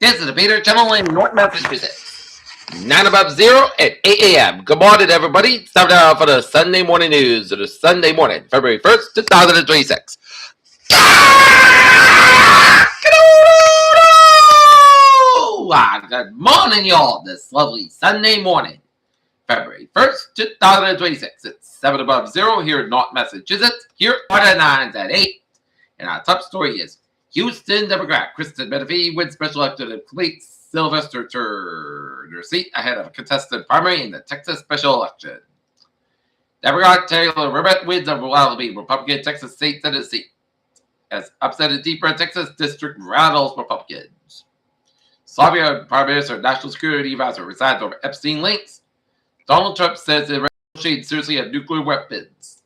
This is the Peter Channel in North Massachusetts. 9 above 0 at 8 a.m. Good morning, everybody. It's time now for the Sunday morning news of the Sunday morning, February 1st, 2026. Good morning, y'all. This lovely Sunday morning, February 1st, 2026. It's 7 above 0 here in North Massachusetts. Here are the 9s at 8. And our top story is Houston Democrat Kristen Menefee wins special election to complete Sylvester Turner seat ahead of a contested primary in the Texas special election. Democrat Taylor Ribbett wins overwhelmingly Republican Texas state Senate seat as upset in deep red Texas district rattles Republicans. Slovenia Prime Minister National Security Advisor resigns over Epstein links. Donald Trump says the Russians seriously have nuclear weapons.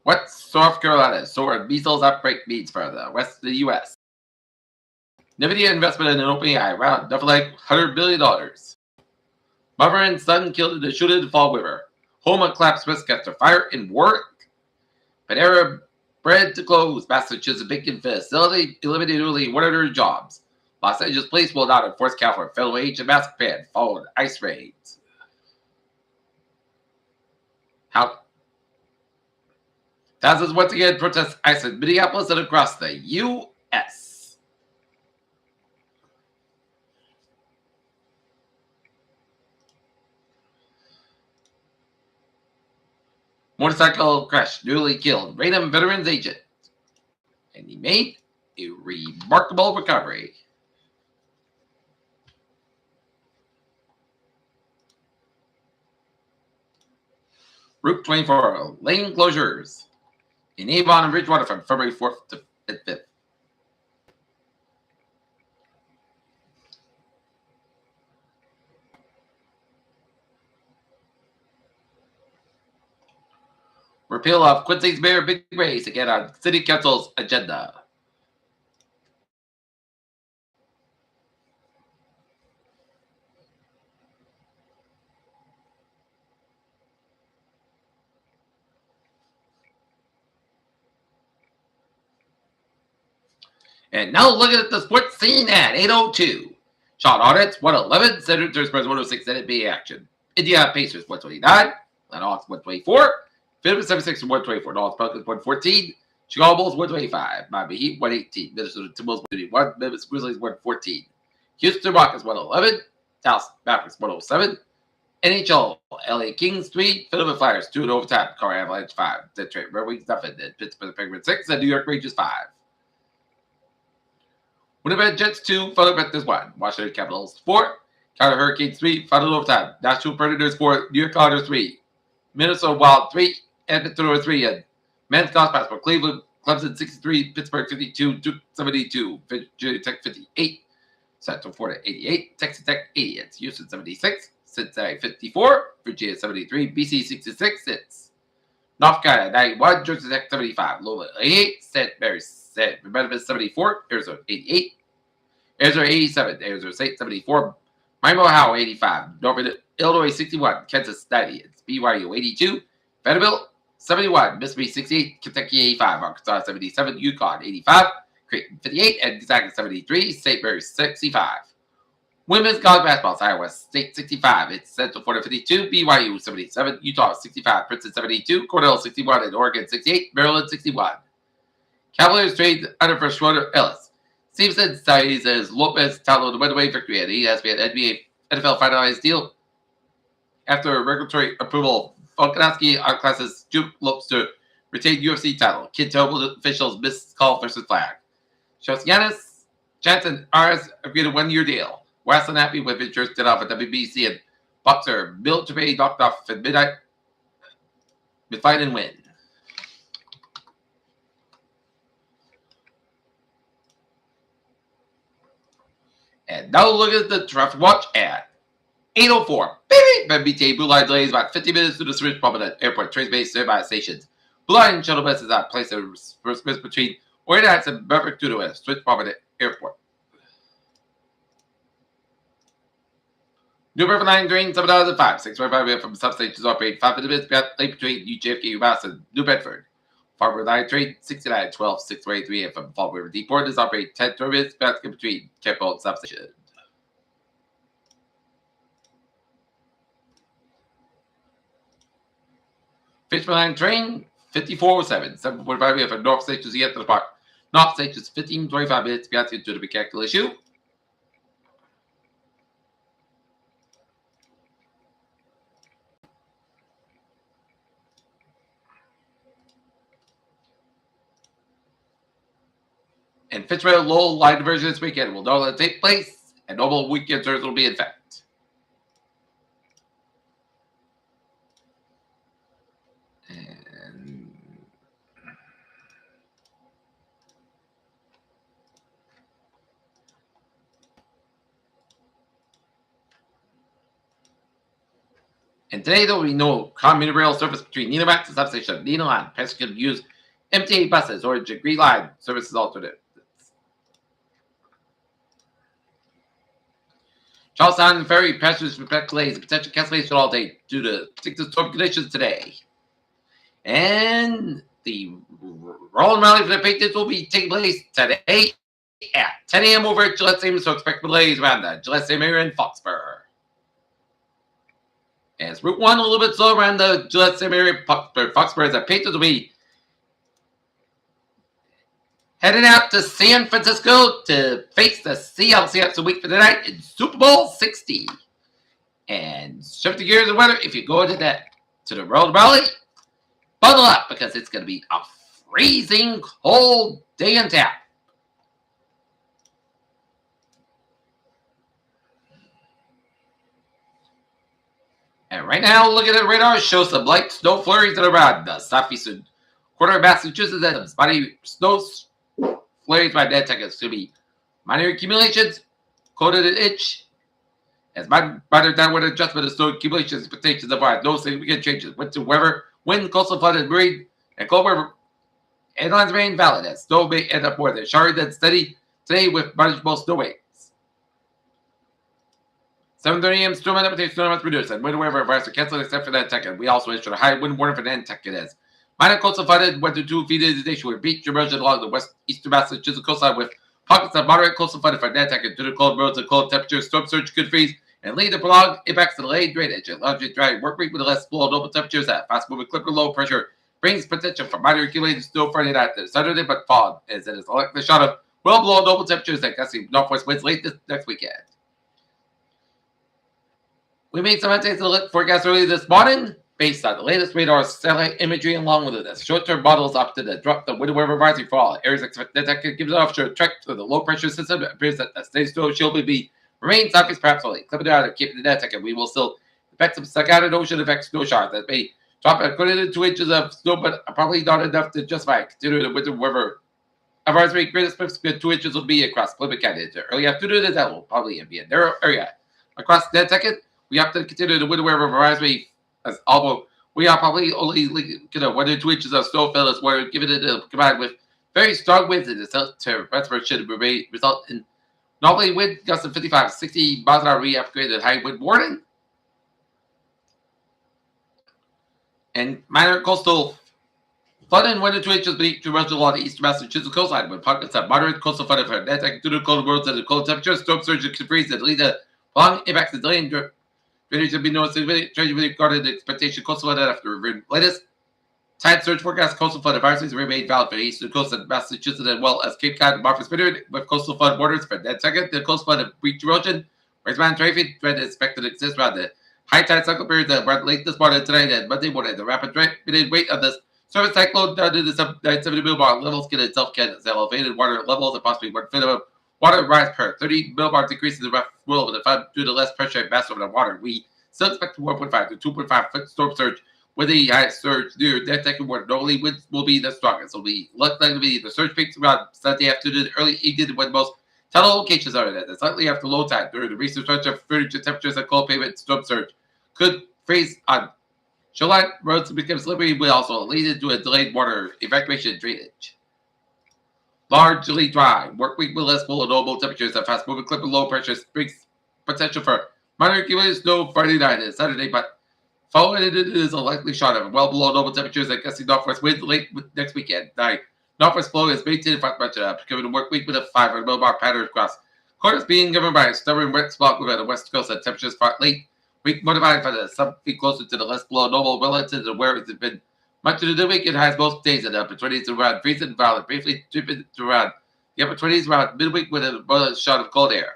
What South Carolina soared measles outbreak means for the rest of the U.S. NVIDIA investment in an OpenAI round nothing like $100 billion. Mother and son killed in the shooting in the Fall River. Home on collapsed after fire in work. Panera Bread to close. Massachusetts bacon facility eliminated nearly 100 jobs. Los Angeles police will not enforce California federal wage and mask ban following ice raids. Thousands once again protest ICE in Minneapolis and across the U.S. Motorcycle crash, nearly killed random veterans agent. And he made a remarkable recovery. Route 24, lane closures. In Avon and Bridgewater from February 4th to 5th. Repeal of Quincy's Mayor Big Race again on City Council's agenda. And now looking at the sports scene at 8:02. Shot Hornets 111, Senators 106 NBA action. Indiana Pacers 129, Atlanta Hawks 124, Philadelphia 76 124, Dallas Pelicans 114, Chicago Bulls 125, Miami Heat 118, Minnesota Timberwolves 181, Memphis Grizzlies 114, Houston Rockets 111, Dallas Mavericks 107, NHL LA Kings 3, Philadelphia Flyers 2 in overtime, Colorado Avalanche 5, Detroit Red Wings nothing, and Pittsburgh Penguins 6, and New York Rangers 5. Winnipeg Jets 2, Philadelphia Panthers 1, Washington Capitals 4, Carolina Hurricanes 3, final overtime, Nashville Predators 4, New York Islanders 3, Minnesota Wild 3, Edmonton 3, and men's golf basketball, Cleveland, Clemson 63, Pittsburgh 52, Duke 72, Virginia Tech 58, Central Florida 88, Texas Tech 80, it's Houston 76, Cincinnati 54, Virginia 73, BC 66, it's North Carolina 91, Georgia Tech 75, Louisville 88, St. Mary's Memphis 74, Arizona 88, Arizona 87, Arizona State 74, Miami Ohio 85, Northern Illinois 61, Kansas 90, it's BYU 82, Vanderbilt 71, Mississippi 68, Kentucky 85, Arkansas 77, Yukon 85, Creighton 58, and Gonzaga 73, St. Mary's 65. Women's college basketball, Iowa State 65, it's Central Florida 52, BYU 77, Utah 65, Princeton 72, Cornell 61, and Oregon 68, Maryland 61. Cavaliers trade under for Schroeder Ellis. Stevenson says as Lopez touted the win-away victory, and he has been NBA NFL finalized deal after regulatory approval. Volkanovski outclasses Duke looks to retain UFC title. Kid Total officials missed call versus flag. Shows Giannis, Chance, and RS agreed a one-year deal. West unhappy with insurance did off at WBC, and boxer Bill Trevay knocked off at midnight with fight and win. And now look at the traffic watch at 8:04. BTA Blue Line delays about 50 minutes to the switch pump at airport train base nearby stations. Blue Line shuttle buses are placed in first between Oregon Heights and Beverly to the switch pump at the airport. New River Line drain 7,005. 6.5 from substations operate 5 minutes late between UJFK, UMass, and New Bedford. Fall River Line train 69, 12, 6.3 from Fall River Deepport is operate 10 minutes between Campbell and substation. Fishman Line train 5407. 7.5 from North Station to get to the park. North Station is 15, 25 minutes to the mechanical issue. And Fitzgerald Lowell line diversion this weekend will normally take place, and normal weekend service will be in effect. And today there will be no common rail service between Nina Max and substation. Nina Line. Passengers can use MTA buses or Green Line services alternate. Charlestown Ferry passengers expect delays and potential cancellation all day due to particular storm conditions today. And the Rolling Rally for the Patriots will be taking place today at 10 a.m. over at Gillette Stadium, so expect delays around the Gillette Stadium area in Foxborough. As Route 1 a little bit slow around the Gillette Stadium area, Foxborough, the Patriots will be heading out to San Francisco to face the Seattle Seahawks a week for tonight in Super Bowl 60. And shift the gears of weather. If you go to the Rolling Rally, buckle up because it's going to be a freezing cold day in town. And right now, looking at the radar, shows some light snow flurries around the southeastern corner of Massachusetts and some spotty snow flurries by net tech. It's going to be minor accumulations, coated an inch. As minor downward adjustment of snow accumulations, expectations of no significant changes. Winter weather, wind, coastal flood, and marine, and cold weather. And lines remain valid as snow may end up more than showery than steady today with manageable snow waves. 7:30 a.m. storm and snow amounts reduced and wind weather advice are canceled except for that tech. We also issued a high wind warning for Nantucket as minor coastal flooded 1 to 2 feet in the nation with beach erosion along the west-eastern Massachusetts coastline with pockets of moderate coastal flooded for Nantucket due to cold roads and cold temperatures. Storm surge could freeze and lead to prolonged impacts to delayed drainage. A largely dry work week with less below normal temperatures at fast-moving clipper low pressure brings potential for minor accumulated snow Friday night to Saturday, but fog as it is likely shot of well below normal temperatures and gusty northwest winds late this next weekend. We made some updates to the forecast early this morning based on the latest radar satellite imagery along with the short-term models up to the drop the wind weather advisory for all areas expected that could give it offshore track to the low pressure system. It appears that the steady snow shield will be remain southeast perhaps only clipping out and keeping the net and we will still expect some staccato ocean effect snow showers that may drop according to 2 inches of snow, but probably not enough to justify consider the winter weather advisory. Greatest 2 inches will be across Plymouth County. Early afternoon that will probably be a narrow area across Nantucket. We have to consider the winter weather advisory as although we are probably only 1 to 2 inches of snowfall as we're given it combined with very strong winds in the south to Bedford should result in normally wind gusts of 55 to 60 miles an hour re-upgraded high wind warning. And minor coastal flooding 1 to 2 inches beneath the erosion along the eastern Massachusetts coastline with pockets of moderate coastal flooding for Nantucket due to cold roads and the cold temperatures. Storm surges could freeze and lead to long impacts and delay in drainage will be noticed. Treasury regarded the expectation coastal flood after latest tide surge forecast. Coastal flood advisories remain valid for the eastern coast of Massachusetts as well as Cape Cod and Martha's Vineyard with coastal flood waters for Nantucket. The coastal flood of breach erosion, whereas man traffic trend is expected to exist around the high tide cycle period that run late this morning tonight and Monday morning. The rapid weight of this surface cyclone down to the sub-970 millibar levels can itself can elevated water levels and possibly 1 foot of water rise per 30 millibar decrease in the rough world with the due to less pressure and mass over the water. We still expect 1.5 to 2.5 foot storm surge with the highest surge near Nantucket where normally winds will be the strongest. So we likely to be the surge peaks around Sunday afternoon, early evening when most tidal locations are at. It's likely after low tide during the recent stretch of furniture temperatures and cold pavement storm surge could freeze on shoreline roads to become slippery. Will also lead to a delayed water evacuation drainage. Largely dry. Work week with less below normal temperatures and fast moving clip and low pressure brings potential for Minor accumulated snow Friday night and Saturday, but following it is a likely shot of well below normal temperatures and gusty northwest winds late next weekend. Northwest flow is maintained for much given a work week with a 500 millibar pattern across. Quarters being governed by a stubborn wet spot over the west coast and temperatures far late. Week modified for the some feet closer to the less below normal relative to where it's been. Much of the week it has most days in the upper 20s around freezing and valley, briefly dripping around the upper 20s around midweek with a shot of cold air.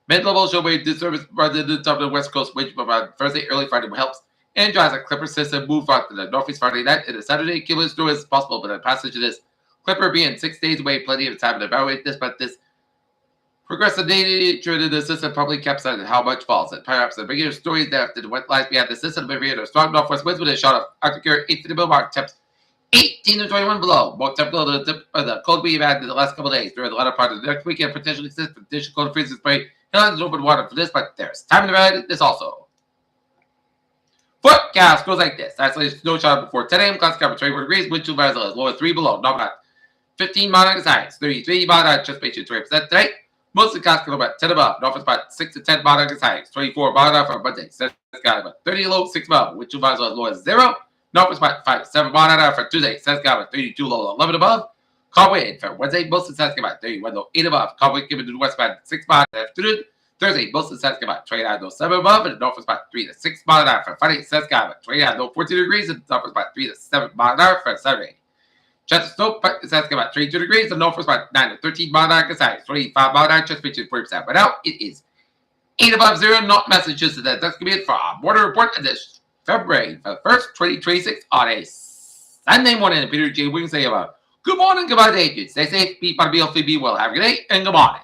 Mid-level show wave disturbance rather than the top of the west coast wind around Thursday early Friday helps. And drives a Clipper system move out to the northeast Friday night and a Saturday cumulus storm is possible, but the passage of this Clipper being 6 days away, plenty of time to evaluate this, but this progressive nature of the system probably caps on how much falls. And perhaps the bigger story is that after the wet lies behind the system, maybe a strong northwest winds with a shot of Arctic air 8 to the mark, temps 18 to 21 below. More temp below the tip of the cold we've had in the last couple of days. During the latter part of the next weekend, potentially exists additional cold freezing spray. Highlands open water for this, but there's time to evaluate this also. Forecast goes like this. Isolated snow shot before 10 a.m. Clouds cover 24 degrees. Wind chill varies as low as 3 below. Not bad. 15 mile highs. 33 mile anticipation 20% today. Most of the clouds about 10 above. North is about 6 to 10 mile highs. 24 mile for Monday. Says sky about 30 low, 6 above. Wind chill varies as low as 0. North is about 5 to 7 mile for Tuesday. Says sky about 32 low, 11 above. Calm wind for Wednesday. Most of the sky about 31 low, 8 above. Calm wind given to the west about 6 mile afternoon. Thursday, most of the sky about 29 low, 7 above, and the north is about 3 to 6 mile an hour for Friday. Sky about 29 low, 14 degrees, and the north is about 3 to 7 mile an hour for Saturday. Chance of snow, the sky about 32 degrees, the north is about 9 to 13 mile an hour, Saturday, 25 mile an hour, just reaching 40%. But now it is 8 above 0, not Massachusetts. That's going to be it for our morning report of this February 1st, 2026 on a Sunday morning. Peter J. Wiggins say about good morning, goodbye, agents. Stay safe, be healthy, be well. Have a good day, and good morning.